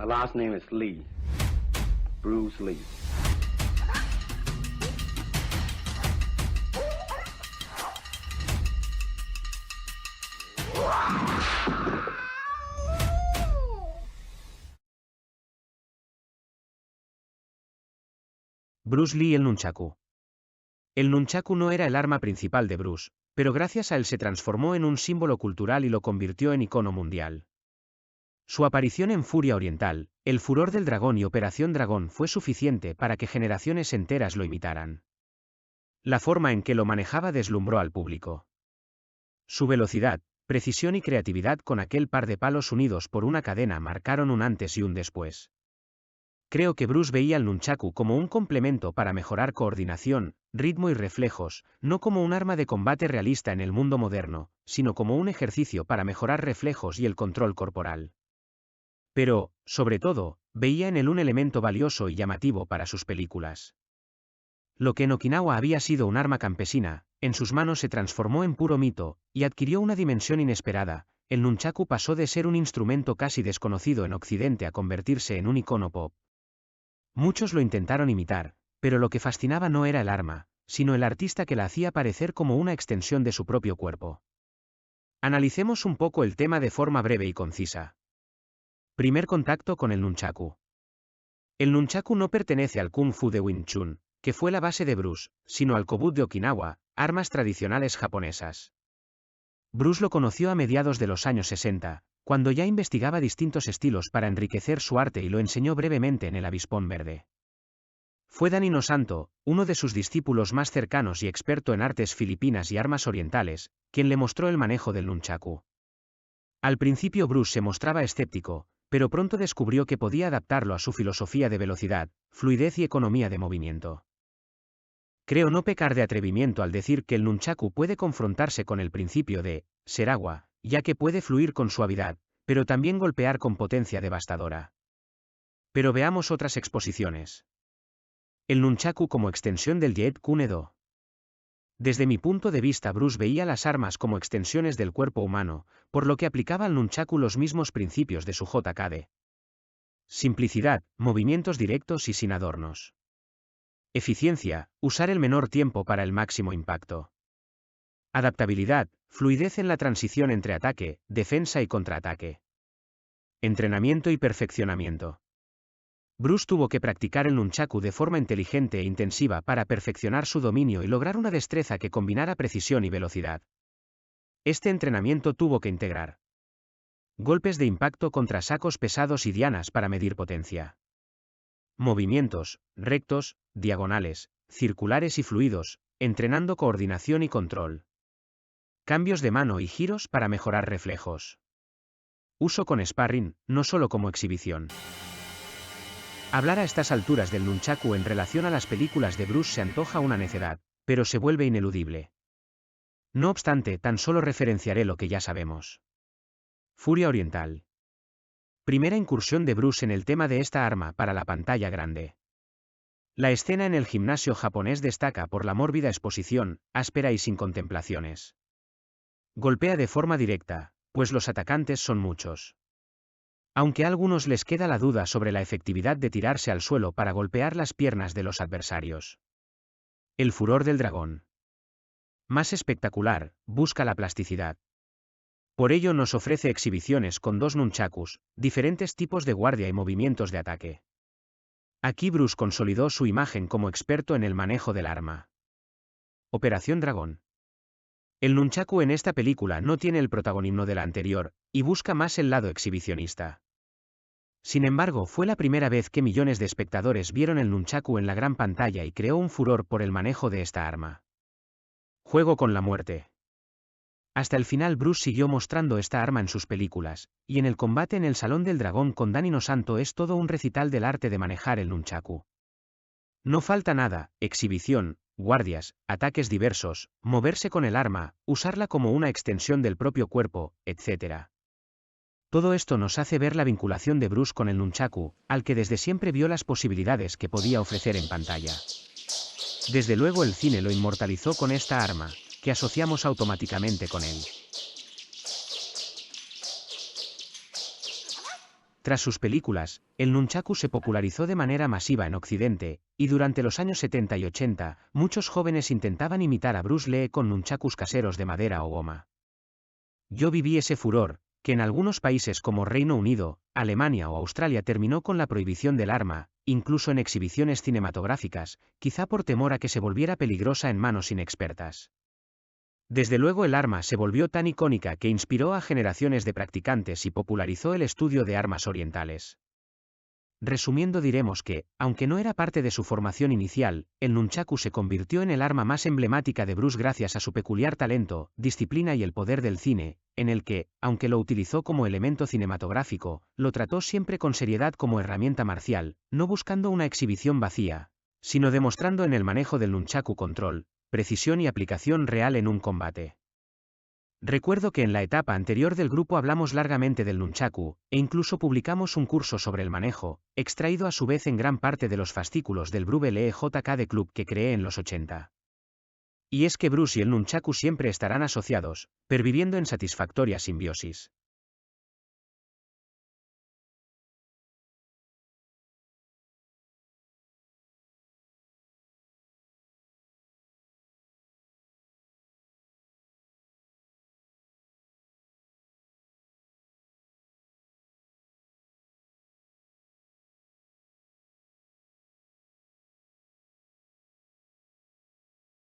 My last name is Lee. Bruce Lee. Bruce Lee el nunchaku. El nunchaku no era el arma principal de Bruce, pero gracias a él se transformó en un símbolo cultural y lo convirtió en icono mundial. Su aparición en Furia Oriental, El Furor del Dragón y Operación Dragón fue suficiente para que generaciones enteras lo imitaran. La forma en que lo manejaba deslumbró al público. Su velocidad, precisión y creatividad con aquel par de palos unidos por una cadena marcaron un antes y un después. Creo que Bruce veía el nunchaku como un complemento para mejorar coordinación, ritmo y reflejos, no como un arma de combate realista en el mundo moderno, sino como un ejercicio para mejorar reflejos y el control corporal. Pero, sobre todo, veía en él un elemento valioso y llamativo para sus películas. Lo que en Okinawa había sido un arma campesina, en sus manos se transformó en puro mito, y adquirió una dimensión inesperada. El nunchaku pasó de ser un instrumento casi desconocido en Occidente a convertirse en un icono pop. Muchos lo intentaron imitar, pero lo que fascinaba no era el arma, sino el artista que la hacía parecer como una extensión de su propio cuerpo. Analicemos un poco el tema de forma breve y concisa. Primer contacto con el nunchaku. El nunchaku no pertenece al Kung Fu de Wing Chun, que fue la base de Bruce, sino al Kobut de Okinawa, armas tradicionales japonesas. Bruce lo conoció a mediados de los años 60, cuando ya investigaba distintos estilos para enriquecer su arte y lo enseñó brevemente en el Avispón Verde. Fue Dan Inosanto, uno de sus discípulos más cercanos y experto en artes filipinas y armas orientales, quien le mostró el manejo del nunchaku. Al principio Bruce se mostraba escéptico, pero pronto descubrió que podía adaptarlo a su filosofía de velocidad, fluidez y economía de movimiento. Creo no pecar de atrevimiento al decir que el nunchaku puede confrontarse con el principio de ser agua, ya que puede fluir con suavidad, pero también golpear con potencia devastadora. Pero veamos otras exposiciones. El nunchaku como extensión del Jeet Kune Do. Desde mi punto de vista Bruce veía las armas como extensiones del cuerpo humano, por lo que aplicaba al nunchaku los mismos principios de su JKD. Simplicidad, movimientos directos y sin adornos. Eficiencia, usar el menor tiempo para el máximo impacto. Adaptabilidad, fluidez en la transición entre ataque, defensa y contraataque. Entrenamiento y perfeccionamiento. Bruce tuvo que practicar el nunchaku de forma inteligente e intensiva para perfeccionar su dominio y lograr una destreza que combinara precisión y velocidad. Este entrenamiento tuvo que integrar golpes de impacto contra sacos pesados y dianas para medir potencia. Movimientos, rectos, diagonales, circulares y fluidos, entrenando coordinación y control. Cambios de mano y giros para mejorar reflejos. Uso con sparring, no solo como exhibición. Hablar a estas alturas del nunchaku en relación a las películas de Bruce se antoja una necedad, pero se vuelve ineludible. No obstante, tan solo referenciaré lo que ya sabemos. Furia Oriental. Primera incursión de Bruce en el tema de esta arma para la pantalla grande. La escena en el gimnasio japonés destaca por la mórbida exposición, áspera y sin contemplaciones. Golpea de forma directa, pues los atacantes son muchos. Aunque a algunos les queda la duda sobre la efectividad de tirarse al suelo para golpear las piernas de los adversarios. El furor del dragón. Más espectacular, busca la plasticidad. Por ello nos ofrece exhibiciones con dos nunchakus, diferentes tipos de guardia y movimientos de ataque. Aquí Bruce consolidó su imagen como experto en el manejo del arma. Operación Dragón. El nunchaku en esta película no tiene el protagonismo de la anterior, y busca más el lado exhibicionista. Sin embargo, fue la primera vez que millones de espectadores vieron el nunchaku en la gran pantalla y creó un furor por el manejo de esta arma. Juego con la muerte. Hasta el final Bruce siguió mostrando esta arma en sus películas, y en el combate en el Salón del Dragón con Dan Inosanto es todo un recital del arte de manejar el nunchaku. No falta nada, exhibición, guardias, ataques diversos, moverse con el arma, usarla como una extensión del propio cuerpo, etc. Todo esto nos hace ver la vinculación de Bruce con el nunchaku, al que desde siempre vio las posibilidades que podía ofrecer en pantalla. Desde luego el cine lo inmortalizó con esta arma, que asociamos automáticamente con él. Tras sus películas, el nunchaku se popularizó de manera masiva en Occidente, y durante los años 70 y 80, muchos jóvenes intentaban imitar a Bruce Lee con nunchakus caseros de madera o goma. Yo viví ese furor, que en algunos países como Reino Unido, Alemania o Australia terminó con la prohibición del arma, incluso en exhibiciones cinematográficas, quizá por temor a que se volviera peligrosa en manos inexpertas. Desde luego el arma se volvió tan icónica que inspiró a generaciones de practicantes y popularizó el estudio de armas orientales. Resumiendo diremos que, aunque no era parte de su formación inicial, el nunchaku se convirtió en el arma más emblemática de Bruce gracias a su peculiar talento, disciplina y el poder del cine, en el que, aunque lo utilizó como elemento cinematográfico, lo trató siempre con seriedad como herramienta marcial, no buscando una exhibición vacía, sino demostrando en el manejo del nunchaku control, precisión y aplicación real en un combate. Recuerdo que en la etapa anterior del grupo hablamos largamente del nunchaku, e incluso publicamos un curso sobre el manejo, extraído a su vez en gran parte de los fascículos del Bruce Lee JK Club que creé en los 80. Y es que Bruce y el nunchaku siempre estarán asociados, perviviendo en satisfactoria simbiosis.